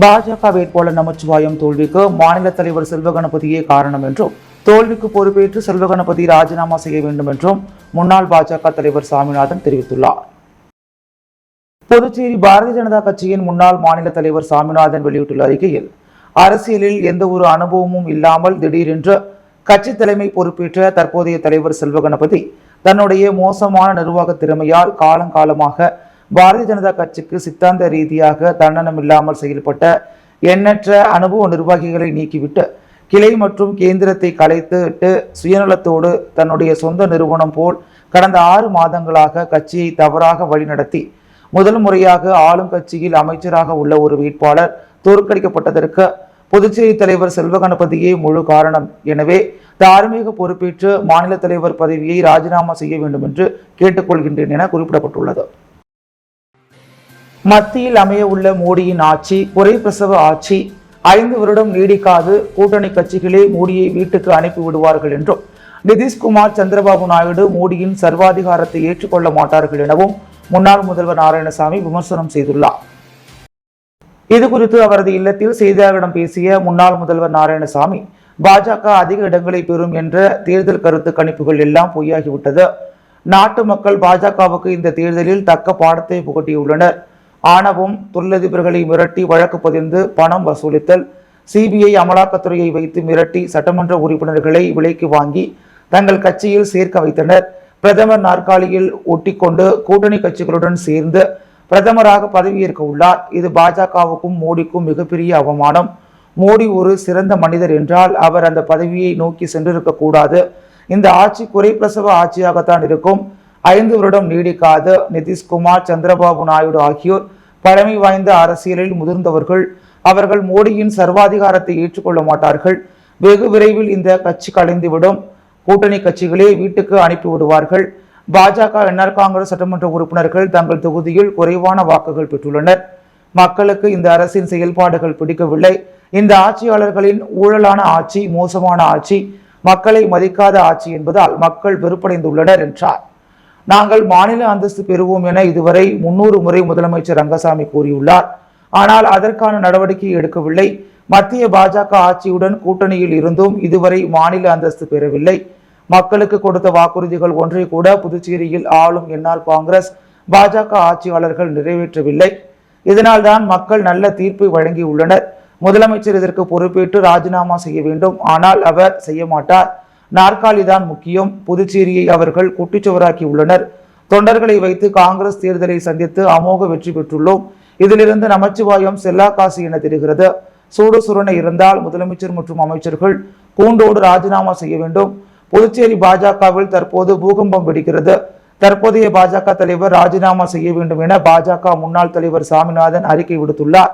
பாஜக வேட்பாளர் நமச்சிவாயம் தோல்விக்கு மாநில தலைவர் செல்வகணபதியே காரணம் என்றும், தோல்விக்கு பொறுப்பேற்று செல்வகணபதி ராஜினாமா செய்ய வேண்டும் என்றும் முன்னாள் பாஜக தலைவர் சாமிநாதன் தெரிவித்துள்ளார். புதுச்சேரி பாரதிய ஜனதா கட்சியின் முன்னாள் மாநில தலைவர் சாமிநாதன் வெளியிட்டுள்ள அறிக்கையில், அரசியலில் எந்த ஒரு அனுபவமும் இல்லாமல் திடீரென்று கட்சி தலைமை பொறுப்பேற்ற தற்போதைய தலைவர் செல்வகணபதி தன்னுடைய மோசமான நிர்வாக திறமையால் காலங்காலமாக பாரதிய ஜனதா கட்சிக்கு சித்தாந்த ரீதியாக தன்னலம் இல்லாமல் செயல்பட்ட எண்ணற்ற அனுபவ நிர்வாகிகளை நீக்கிவிட்டு கிளை மற்றும் கேந்திரத்தை கலைத்துவிட்டு சுயநலத்தோடு தன்னுடைய சொந்த நிறுவனம் போல் கடந்த 6 மாதங்களாக கட்சியை தவறாக வழிநடத்தி முதல் முறையாக ஆளும் கட்சியில் அமைச்சராக உள்ள ஒரு வேட்பாளர் தோற்கடிக்கப்பட்டதற்கு புதுச்சேரி தலைவர் செல்வகணபதியே முழு காரணம். எனவே தார்மீக பொறுப்பேற்று மாநில தலைவர் பதவியை ராஜினாமா செய்ய வேண்டும் என்று கேட்டுக்கொள்கின்றேன் என குறிப்பிடப்பட்டுள்ளது. மத்தியில் அமைய உள்ள மோடியின் ஆட்சி குறை பிரசவ ஆட்சி, 5 வருடம் நீடிக்காது, கூட்டணி கட்சிகளே மோடியை வீட்டுக்கு அனுப்பி விடுவார்கள் என்றும், நிதிஷ்குமார் சந்திரபாபு நாயுடு மோடியின் சர்வாதிகாரத்தை ஏற்றுக்கொள்ள மாட்டார்கள் எனவும் முன்னாள் முதல்வர் நாராயணசாமி விமர்சனம் செய்துள்ளார். இதுகுறித்து அவரது இல்லத்தில் செய்தியாளர்களிடம் பேசிய முன்னாள் முதல்வர் நாராயணசாமி, பாஜக அதிக இடங்களை பெறும் என்ற தேர்தல் கருத்து கணிப்புகள் எல்லாம் பொய்யாகிவிட்டது. நாட்டு மக்கள் பாஜகவுக்கு இந்த தேர்தலில் தக்க பாடத்தை புகட்டியுள்ளனர். ஆணவம், தொழிலதிபர்களை மிரட்டி வழக்கு பதிந்து பணம் வசூலித்தல், சிபிஐ அமலாக்கத்துறையை வைத்து மிரட்டி சட்டமன்ற உறுப்பினர்களை விலைக்கு வாங்கி தங்கள் கட்சியில் சேர்க்க வைத்தனர். பிரதமர் நாற்காலியில் ஒட்டிக்கொண்டு கூட்டணி கட்சிகளுடன் சேர்ந்து பிரதமராக பதவியேற்க உள்ளார். இது பாஜகவுக்கும் மோடிக்கும் மிகப்பெரிய அவமானம். மோடி ஒரு சிறந்த மனிதர் என்றால் அவர் அந்த பதவியை நோக்கி சென்றிருக்க கூடாது. இந்த ஆட்சி குறை பிரசவ ஆட்சியாகத்தான் இருக்கும். 5 வருடம் நீடிக்காது. நிதிஷ்குமார், சந்திரபாபு நாயுடு ஆகியோர் பழமை வாய்ந்த அரசியலில் முதிர்ந்தவர்கள். அவர்கள் மோடியின் சர்வாதிகாரத்தை ஏற்றுக்கொள்ள மாட்டார்கள். வெகு விரைவில் இந்த கட்சி கலைந்துவிடும். கூட்டணி கட்சிகளே வீட்டுக்கு அனுப்பி விடுவார்கள். பாஜக, என்ஆர் காங்கிரஸ் சட்டமன்ற உறுப்பினர்கள் தங்கள் தொகுதியில் குறைவான வாக்குகள் பெற்றுள்ளனர். மக்களுக்கு இந்த அரசின் செயல்பாடுகள் பிடிக்கவில்லை. இந்த ஆட்சியாளர்களின் ஊழலான ஆட்சி, மோசமான ஆட்சி, மக்களை மதிக்காத ஆட்சி என்பதால் மக்கள் வெறுப்படைந்துள்ளனர் என்றார். நாங்கள் மாநில அந்தஸ்து பெறுவோம் என இதுவரை 300 முறை முதலமைச்சர் ரங்கசாமி கூறியுள்ளார். ஆனால் அதற்கான நடவடிக்கை எடுக்கவில்லை. மத்திய பாஜக ஆட்சியுடன் கூட்டணியில் இருந்தும் இதுவரை மாநில அந்தஸ்து பெறவில்லை. மக்களுக்கு கொடுத்த வாக்குறுதிகள் ஒன்றை கூட புதுச்சேரியில் ஆளும் என்ஆர் காங்கிரஸ், பாஜக ஆட்சியாளர்கள் நிறைவேற்றவில்லை. இதனால் தான் மக்கள் நல்ல தீர்ப்பை வழங்கியுள்ளனர். முதலமைச்சர் இதற்கு பொறுப்பேற்று ராஜினாமா செய்ய வேண்டும். ஆனால் அவர் செய்ய மாட்டார். நாற்காலி தான் முக்கியம். புதுச்சேரியை அவர்கள் குட்டிச்சுவராக்கி உள்ளனர். தொண்டர்களை வைத்து காங்கிரஸ் தேர்தலை சந்தித்து அமோக வெற்றி பெற்றுள்ளோம். இதிலிருந்து நமச்சிவாயம் செல்லா காசு என தெரிகிறது. சூடு சுரணை இருந்தால் முதலமைச்சர் மற்றும் அமைச்சர்கள் கூண்டோடு ராஜினாமா செய்ய வேண்டும். புதுச்சேரி பாஜகவில் தற்போது பூகம்பம் வெடிக்கிறது. தற்போதைய பாஜக தலைவர் ராஜினாமா செய்ய வேண்டும் என பாஜக முன்னாள் தலைவர் சாமிநாதன் அறிக்கை விடுத்துள்ளார்.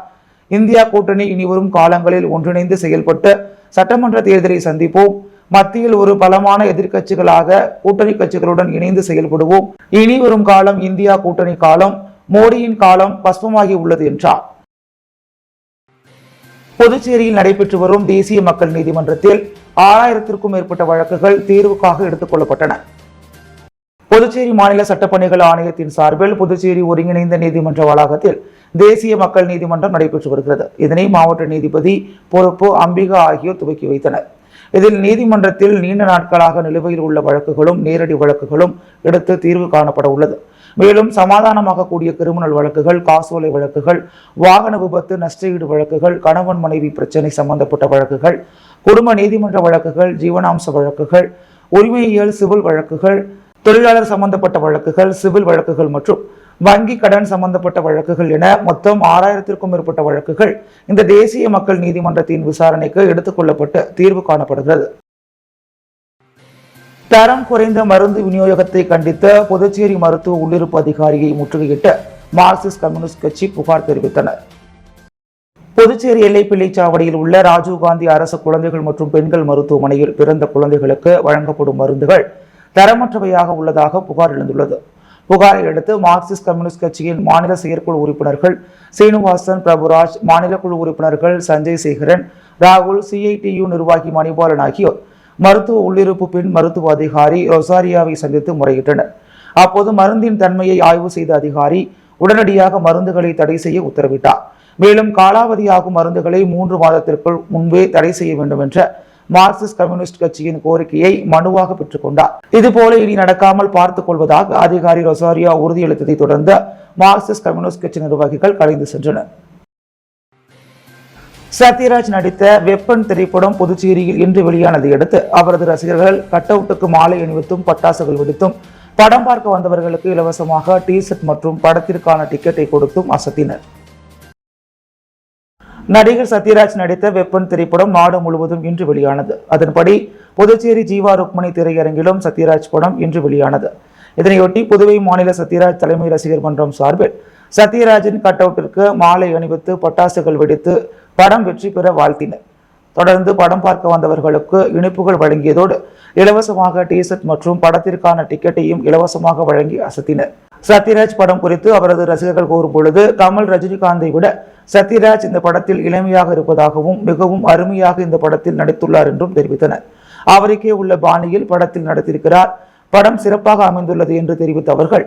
இந்தியா கூட்டணி இனிவரும் காலங்களில் ஒன்றிணைந்து செயல்பட்டு சட்டமன்ற தேர்தலை சந்திப்போம். மத்தியில் ஒரு பலமான எதிர்க்கட்சிகளாக கூட்டணி கட்சிகளுடன் இணைந்து செயல்படுவோம். இனி வரும் காலம் இந்தியா கூட்டணி காலம், மோடியின் காலம் பஸ்மமாகி உள்ளது என்றார். புதுச்சேரியில் நடைபெற்று வரும் தேசிய மக்கள் நீதிமன்றத்தில் 6000க்கும் மேற்பட்ட வழக்குகள் தீர்வுக்காக எடுத்துக் கொள்ளப்பட்டன. புதுச்சேரி மாநில சட்டப்பணிகள் ஆணையத்தின் சார்பில் புதுச்சேரி ஒருங்கிணைந்த நீதிமன்ற வளாகத்தில் தேசிய மக்கள் நீதிமன்றம் நடைபெற்று வருகிறது. இதனை மாவட்ட நீதிபதி பொறுப்பு அம்பிகா ஆகியோர் துவக்கி வைத்தனர். இதில் நீதிமன்றத்தில் நீண்ட நாட்களாக நிலுவையில் உள்ள வழக்குகளும் நேரடி வழக்குகளும் எடுத்து தீர்வு காணப்பட உள்ளது. மேலும் சமாதானமாக கூடிய கிரிமினல் வழக்குகள், காசோலை வழக்குகள், வாகன விபத்து நஷ்டஈடு வழக்குகள், கணவன் மனைவி பிரச்சனை சம்பந்தப்பட்ட வழக்குகள், குடும்ப நீதிமன்ற வழக்குகள், ஜீவனாம்ச வழக்குகள், உரிமையியல் சிவில் வழக்குகள், தொழிலாளர் சம்பந்தப்பட்ட வழக்குகள், சிவில் வழக்குகள் மற்றும் வங்கி கடன் சம்பந்தப்பட்ட வழக்குகள் என மொத்தம் 6000க்கும் மேற்பட்ட வழக்குகள் இந்த தேசிய மக்கள் நீதிமன்றத்தின் விசாரணைக்கு எடுத்துக் கொள்ளப்பட்டு தீர்வு காணப்படுகிறது. தரம் குறைந்த மருந்து விநியோகத்தை கண்டித்த புதுச்சேரி மருத்துவ உள்ளிருப்பு அதிகாரியை முற்றுகையிட்டு மார்க்சிஸ்ட் கம்யூனிஸ்ட் கட்சி புகார் தெரிவித்தனர். புதுச்சேரி எல்லைப்பிள்ளைச்சாவடியில் உள்ள ராஜீவ்காந்தி அரசு குழந்தைகள் மற்றும் பெண்கள் மருத்துவமனையில் பிறந்த குழந்தைகளுக்கு வழங்கப்படும் மருந்துகள் தரமற்றவையாக உள்ளதாக புகார் எழுந்துள்ளது. புகாரை அடுத்து மார்க்சிஸ்ட் கம்யூனிஸ்ட் கட்சியின் மாநில செயற்குழு உறுப்பினர்கள் சீனிவாசன், பிரபுராஜ், மாநில குழு உறுப்பினர்கள் சஞ்சய் சேகரன், ராகுல், சிஐடியு நிர்வாகி மணிபாலன் ஆகியோர் மருத்துவ உள்ளிருப்பு பெண் மருத்துவ அதிகாரி ரொசாரியாவை சந்தித்து முறையிட்டனர். அப்போது மருந்தின் தன்மையை ஆய்வு செய்த அதிகாரி உடனடியாக மருந்துகளை தடை செய்ய உத்தரவிட்டார். மேலும் காலாவதியாகும் மருந்துகளை 3 மாதத்திற்குள் முன்பே தடை செய்ய வேண்டும் என்ற மார்க்சிஸ்ட் கம்யூனிஸ்ட் கட்சியின் கோரிக்கையை மனுவாக பெற்றுக் கொண்டார். இதுபோல இனி நடக்காமல் பார்த்துக் கொள்வதாக அதிகாரி ரொசாரியோ உறுதியளித்ததை தொடர்ந்து மார்க்சிஸ்ட் கம்யூனிஸ்ட் கட்சி நிர்வாகிகள் கலைந்து சென்றனர். சத்யராஜ் நடித்த வெப்பன் திரைப்படம் புதுச்சேரியில் இன்று வெளியானதை அடுத்து அவரது ரசிகர்கள் கட் அவுட்டுக்கு மாலை அணிவித்தும் பட்டாசுகள் வெடித்தும் படம் பார்க்க வந்தவர்களுக்கு இலவசமாக டி-ஷர்ட் மற்றும் படத்திற்கான டிக்கெட்டை கொடுத்தும் அசத்தினர். நடிகர் சத்யராஜ் நடித்த வெப்பன் திரைப்படம் நாடு முழுவதும் இன்று வெளியானது. அதன்படி புதுச்சேரி ஜீவா ருக்மணி திரையரங்கிலும் சத்யராஜ் படம் இன்று வெளியானது. இதனையொட்டி புதுவை மாநில சத்யராஜ் தலைமை ரசிகர் மன்றம் சார்பில் சத்யராஜின் கட் அவுட்டிற்கு மாலை அணிவித்து பட்டாசுகள் வெடித்து படம் வெற்றி பெற வாழ்த்தினர். தொடர்ந்து படம் பார்க்க வந்தவர்களுக்கு இனிப்புகள் வழங்கியதோடு இலவசமாக டி-ஷர்ட் மற்றும் படத்திற்கான டிக்கெட்டையும் இலவசமாக வழங்கி அசத்தினர். சத்யராஜ் படம் குறித்து அவரது ரசிகர்கள் கூறும் பொழுது, கமல் ரஜினிகாந்தை விட சத்யராஜ் இந்த படத்தில் இளமையாக இருப்பதாகவும் மிகவும் அருமையாக இந்த படத்தில் நடித்துள்ளார் என்றும் தெரிவித்தனர். அவருக்கே உள்ள பாணியில் படத்தில் நடித்திருக்கிறார். படம் சிறப்பாக அமைந்துள்ளது என்று தெரிவித்த அவர்கள்,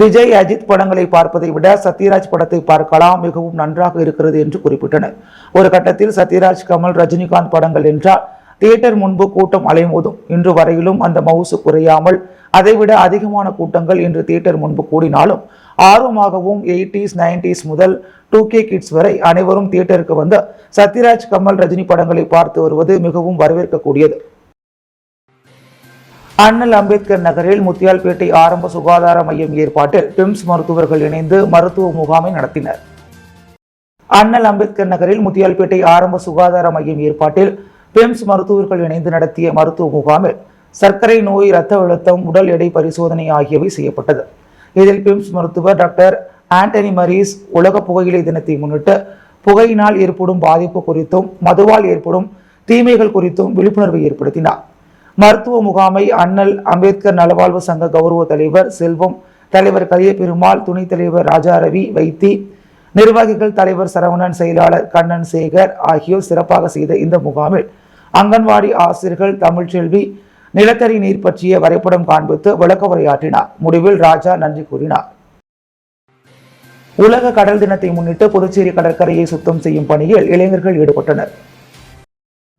விஜய் அஜித் படங்களை பார்ப்பதை விட சத்யராஜ் படத்தை பார்க்கலாம், மிகவும் நன்றாக இருக்கிறது என்று குறிப்பிட்டனர். ஒரு கட்டத்தில் சத்யராஜ், கமல், ரஜினிகாந்த் படங்கள் என்றால் தியேட்டர் முன்பு கூட்டம் அலைமோதும். இன்று வரையிலும் அந்த மவுசு குறையாமல் அதைவிட அதிகமான கூட்டங்கள் இன்று தியேட்டர் முன்பு கூடினாலும் ஆர்வமாகவும் 80s 90s முதல் 2K கிட்ஸ் வரை அனைவரும் தியேட்டருக்கு வந்து சத்யராஜ், கமல், ரஜினி படங்களை பார்த்து வருவது மிகவும் வரவேற்கக்கூடியது. அண்ணல் அம்பேத்கர் நகரில் முத்தியால்பேட்டை ஆரம்ப சுகாதார மையம் ஏற்பாட்டில் பிம்ஸ் மருத்துவர்கள் இணைந்து மருத்துவ முகாமை நடத்தினர். அண்ணல் அம்பேத்கர் நகரில் முத்தியால்பேட்டை ஆரம்ப சுகாதார மையம் ஏற்பாட்டில் பிம்ஸ் மருத்துவர்கள் இணைந்து நடத்திய மருத்துவ முகாமில் சர்க்கரை நோய், இரத்த அழுத்தம், உடல் எடை பரிசோதனை ஆகியவை செய்யப்பட்டது. இதில் பிம்ஸ் மருத்துவர் டாக்டர் ஆண்டனி மரீஸ் உலக புகையிலை தினத்தை முன்னிட்டு புகையினால் ஏற்படும் பாதிப்பு குறித்தும் மதுவால் ஏற்படும் தீமைகள் குறித்தும் விழிப்புணர்வை ஏற்படுத்தினார். மருத்துவ முகாமை அண்ணல் அம்பேத்கர் நலவாழ்வு சங்க கௌரவ தலைவர் செல்வம், தலைவர் கலியபெருமாள், துணைத் தலைவர் ராஜா ரவி, வைத்தி, நிர்வாகிகள் தலைவர் சரவணன், செயலாளர் கண்ணன் சேகர் ஆகியோர் சிறப்பாக செய்த இந்த முகாமில் அங்கன்வாடி ஆசிரியர்கள் தமிழ்ச்செல்வி நிலத்தடி நீர் பற்றிய வரைபடம் காண்பித்து விளக்க உரையாற்றினார். முடிவில் ராஜா நன்றி கூறினார். உலக கடல் தினத்தை முன்னிட்டு புதுச்சேரி கடற்கரையை சுத்தம் செய்யும் பணியில் இளைஞர்கள் ஈடுபட்டனர்.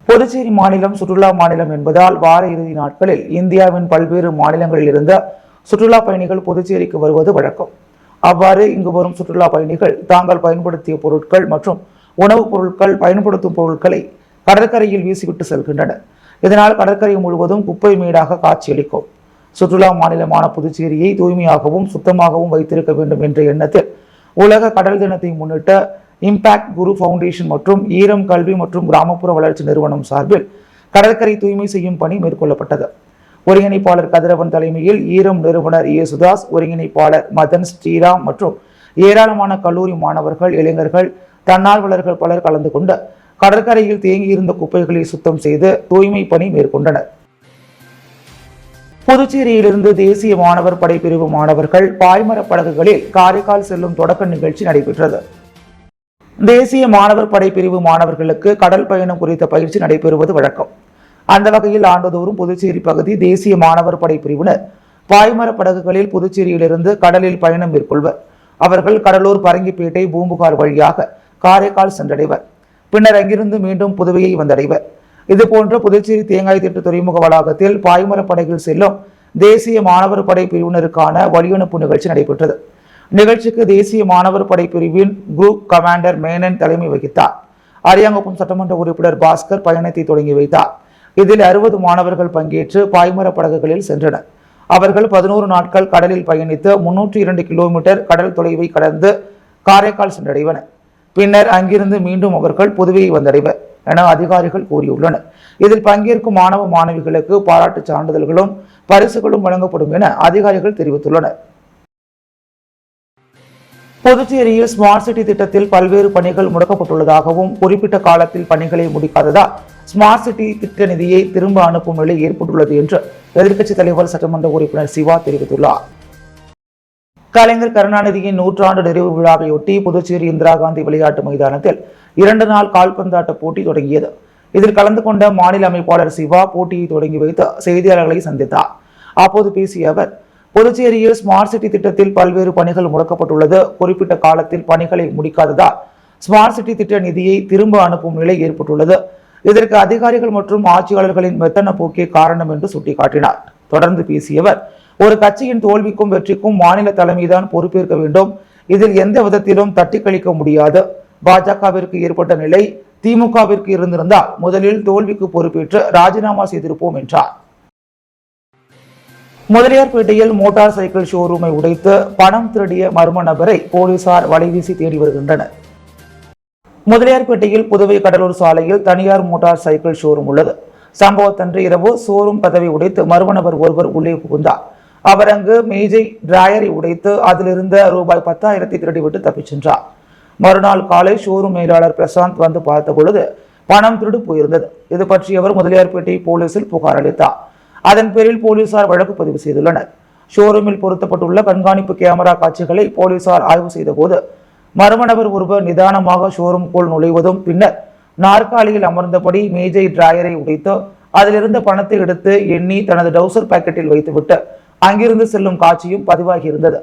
புதுச்சேரி மாநிலம் சுற்றுலா மாநிலம் என்பதால் வார இறுதி நாட்களில் இந்தியாவின் பல்வேறு மாநிலங்களில் இருந்து சுற்றுலா பயணிகள் புதுச்சேரிக்கு வருவது வழக்கம். அவ்வாறு இங்கு வரும் சுற்றுலா பயணிகள் தாங்கள் பயன்படுத்திய பொருட்கள் மற்றும் உணவுப் பொருட்கள், பயன்படுத்தும் பொருட்களை கடற்கரையில் வீசிவிட்டு செல்கின்றனர். இதனால் கடற்கரை முழுவதும் குப்பை மேடாக காட்சியளிக்கும். சுற்றுலா மாநிலமான புதுச்சேரியை தூய்மையாகவும் சுத்தமாகவும் வைத்திருக்க வேண்டும் என்ற எண்ணத்தில் உலக கடல் தினத்தை முன்னிட்டு இம்பாக்ட் குரு ஃபவுண்டேஷன் மற்றும் ஈரம் கல்வி மற்றும் கிராமப்புற வளர்ச்சி நிறுவனம் சார்பில் கடற்கரை தூய்மை செய்யும் பணி மேற்கொள்ளப்பட்டது. ஒருங்கிணைப்பாளர் கதிரவன் தலைமையில் ஈரம் நிறுவனர் இயேசுதாஸ், ஒருங்கிணைப்பாளர் மதன் ஸ்ரீராம் மற்றும் ஏராளமான கல்லூரி மாணவர்கள், இளைஞர்கள், தன்னார்வலர்கள் பலர் கலந்து கொண்டு கடற்கரையில் தேங்கியிருந்த குப்பைகளை சுத்தம் செய்து தூய்மை பணி மேற்கொண்டனர். புதுச்சேரியிலிருந்து தேசிய மாணவர் படைப்பிரிவு மாணவர்கள் பாய்மர படகுகளில் காரைக்கால் செல்லும் தொடக்க நிகழ்ச்சி நடைபெற்றது. தேசிய மாணவர் படைப்பிரிவு மாணவர்களுக்கு கடல் பயணம் குறித்த பயிற்சி நடைபெறுவது வழக்கம். அந்த வகையில் ஆண்டுதோறும் புதுச்சேரி பகுதி தேசிய மாணவர் படைப்பிரிவினர் பாய்மர படகுகளில் புதுச்சேரியிலிருந்து கடலில் பயணம் மேற்கொள்வர். அவர்கள் கடலூர், பரங்கிப்பேட்டை, பூம்புகார் வழியாக காரைக்கால் சென்றடைவர். பின்னர் அங்கிருந்து மீண்டும் புதுவையை வந்தடைவர். இதுபோன்ற புதுச்சேரி தேங்காய் திட்டு துறைமுக வளாகத்தில் பாய்மர படகில் செல்லும் தேசிய மாணவர் படை பிரிவினருக்கான வழியனுப்பு நிகழ்ச்சி நடைபெற்றது. நிகழ்ச்சிக்கு தேசிய மாணவர் படை பிரிவின் குரூப் கமாண்டர் மேனன் தலைமை வகித்தார். அரியாங்குப்பம் சட்டமன்ற உறுப்பினர் பாஸ்கர் பயணத்தை தொடங்கி வைத்தார். இதில் 60 மாணவர்கள் பங்கேற்று பாய்மர படகுகளில் சென்றனர். அவர்கள் 11 நாட்கள் கடலில் பயணித்து 302 கிலோமீட்டர் கடல் தொலைவை கடந்து காரைக்கால் சென்றடைவனர். பின்னர் அங்கிருந்து மீண்டும் அவர்கள் புதுவையை வந்தடைவர் என அதிகாரிகள் கூறியுள்ளனர். இதில் பங்கேற்கும் மாணவ மாணவிகளுக்கு பாராட்டு சான்றிதழ்களும் பரிசுகளும் வழங்கப்படும் என அதிகாரிகள் தெரிவித்துள்ளனர். புதுச்சேரியில் ஸ்மார்ட் சிட்டி திட்டத்தில் பல்வேறு பணிகள் முடக்கப்பட்டுள்ளதாகவும் குறிப்பிட்ட காலத்தில் பணிகளை முடிக்காததால் ஸ்மார்ட் சிட்டி திட்ட நிதியை திரும்ப அனுப்பும் நிலை ஏற்பட்டுள்ளது என்று எதிர்க்கட்சித் தலைவர் சட்டமன்ற உறுப்பினர் சிவா தெரிவித்துள்ளார். கலைஞர் கருணாநிதியின் 100ஆண்டு நிறைவு விழாவையொட்டி புதுச்சேரி இந்திரா காந்தி விளையாட்டு மைதானத்தில் 2 நாள் கால்பந்தாட்ட போட்டி தொடங்கியது. இதில் கலந்து கொண்ட மாநில அமைப்பாளர் சிவா போட்டியை தொடங்கி வைத்து செய்தியாளர்களை சந்தித்தார். அப்போது பேசிய அவர், புதுச்சேரியில் ஸ்மார்ட் சிட்டி திட்டத்தில் பல்வேறு பணிகள் முடக்கப்பட்டுள்ளது. குறிப்பிட்ட காலத்தில் பணிகளை முடிக்காததால் ஸ்மார்ட் சிட்டி திட்ட நிதியை திரும்ப அனுப்பும் நிலை ஏற்பட்டுள்ளது. இதற்கு அதிகாரிகள் மற்றும் ஆட்சியாளர்களின் மெத்தன போக்கே காரணம் என்று சுட்டிக்காட்டினார். தொடர்ந்து பேசிய அவர், ஒரு கட்சியின் தோல்விக்கும் வெற்றிக்கும் மாநில தலைமைதான் பொறுப்பேற்க வேண்டும். இதில் எந்த விதத்திலும் தட்டி கழிக்க முடியாது. பாஜகவிற்கு ஏற்பட்ட நிலை திமுகவிற்கு இருந்திருந்தால் முதலில் தோல்விக்கு பொறுப்பேற்று ராஜினாமா செய்திருப்போம் என்றார். முதலியார்பேட்டையில் மோட்டார் சைக்கிள் ஷோரூமை உடைத்து பணம் திருடிய மர்ம நபரை போலீசார் வலைவீசி தேடி வருகின்றனர். முதலியார்பேட்டையில் புதுவை கடலூர் சாலையில் தனியார் மோட்டார் சைக்கிள் ஷோரூம் உள்ளது. சம்பவத்தன்று இரவு ஷோரூம் கதவை உடைத்து மர்ம நபர் ஒருவர் உள்ளே புகுந்தார். அவர் அங்கு மேஜை டிராயரை உடைத்து அதிலிருந்த ரூபாய் 10,000 திருடிவிட்டு தப்பிச் சென்றார். மறுநாள் காலை ஷோரூம் மேலாளர் பிரசாந்த் வந்து பார்த்த பொழுது பணம் திருடு போயிருந்தது. இது பற்றி அவர் முதலியார்பேட்டை போலீசில் புகார் அளித்தார். அதன் பேரில் போலீசார் வழக்கு பதிவு செய்துள்ளனர். ஷோரூமில் பொருத்தப்பட்டுள்ள கண்காணிப்பு கேமரா காட்சிகளை போலீசார் ஆய்வு செய்த போது மர்ம நபர் ஒருவர் நிதானமாக ஷோரூம்குள் நுழைவதும் பின்னர் நாற்காலியில் அமர்ந்தபடி மேஜை டிராயரை உடைத்து அதிலிருந்த பணத்தை எடுத்து எண்ணி தனது டவுசர் பாக்கெட்டில் வைத்துவிட்டு அங்கிருந்து செல்லும் காட்சியும் பதிவாகி இருந்தது.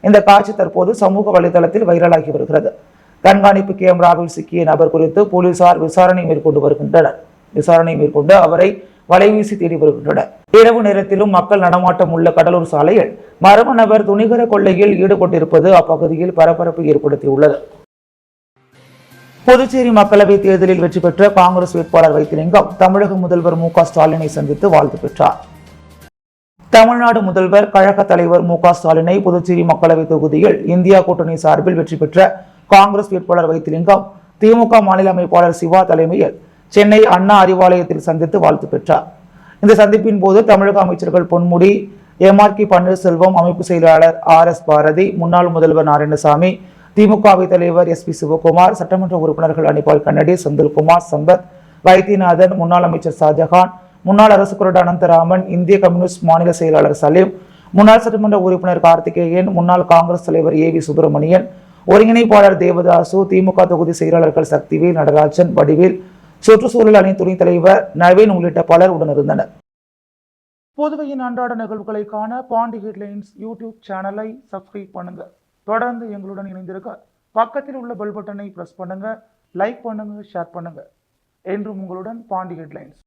இந்த காட்சி தற்போது சமூக வலைதளத்தில் வைரலாகி வருகிறது. கண்காணிப்பு கேமராவில் சிக்கிய நபர் குறித்து போலீசார் விசாரணை மேற்கொண்டு அவரை வலைவீசி தேடி வருகின்றனர். இரவு நேரத்திலும் மக்கள் நடமாட்டம் உள்ள கடலூர் சாலையில் மர்ம நபர் துணிகர கொள்ளையில் ஈடுபட்டிருப்பது அப்பகுதியில் பரபரப்பு ஏற்படுத்தியுள்ளது. புதுச்சேரி மக்களவைத் தேர்தலில் வெற்றி பெற்ற காங்கிரஸ் வேட்பாளர் வைத்திலிங்கம் தமிழக முதல்வர் மு க ஸ்டாலினை சந்தித்து வாழ்த்து பெற்றார். தமிழ்நாடு முதல்வர் கழக தலைவர் மு க ஸ்டாலினை புதுச்சேரி மக்களவை தொகுதியில் இந்தியா கூட்டணி சார்பில் வெற்றி பெற்ற காங்கிரஸ் வேட்பாளர் வைத்திலிங்கம் திமுக மாநில அமைப்பாளர் சிவா தலைமையில் சென்னை அண்ணா அறிவாலயத்தில் சந்தித்து வாழ்த்து பெற்றார். இந்த சந்திப்பின் போது தமிழக அமைச்சர்கள் பொன்முடி, எம்.ஆர்.கே. பன்னீர்செல்வம், அமைப்பு செயலாளர் ஆர்.எஸ். பாரதி, முன்னாள் முதல்வர் நாராயணசாமி, திமுகவை தலைவர் எஸ்.பி. சிவகுமார், சட்டமன்ற உறுப்பினர்கள் அனிபால் கன்னடி, செந்தில்குமார், சம்பத், வைத்தியநாதன், முன்னாள் அமைச்சர் ஷாஜகான், முன்னாள் அரசு கொறடா அனந்தராமன், இந்திய கம்யூனிஸ்ட் மாநில செயலாளர் சலீம், முன்னாள் சட்டமன்ற உறுப்பினர் கார்த்திகேயன், முன்னாள் காங்கிரஸ் தலைவர் ஏ.வி. சுப்பிரமணியன், ஒருங்கிணைப்பாளர் தேவதாசு, திமுக தொகுதி செயலாளர்கள் சக்திவேல், நடராஜன், வடிவேல், சுற்றுச்சூழல் அணி துணைத் தலைவர் நவீன் உள்ளிட்ட பலர் உடனிருந்தனர். புதுவையின் அன்றாட நிகழ்வுகளை காண பாண்டி ஹெட்லைன்ஸ் யூடியூப் சேனலை சப்ஸ்கிரைப் பண்ணுங்க. தொடர்ந்து எங்களுடன் இணைந்திருக்க பக்கத்தில் உள்ள பெல் பட்டனை பிரஸ் பண்ணுங்க, லைக் பண்ணுங்க, ஷேர் பண்ணுங்க. என்றும் உங்களுடன் பாண்டி ஹெட்லைன்ஸ்.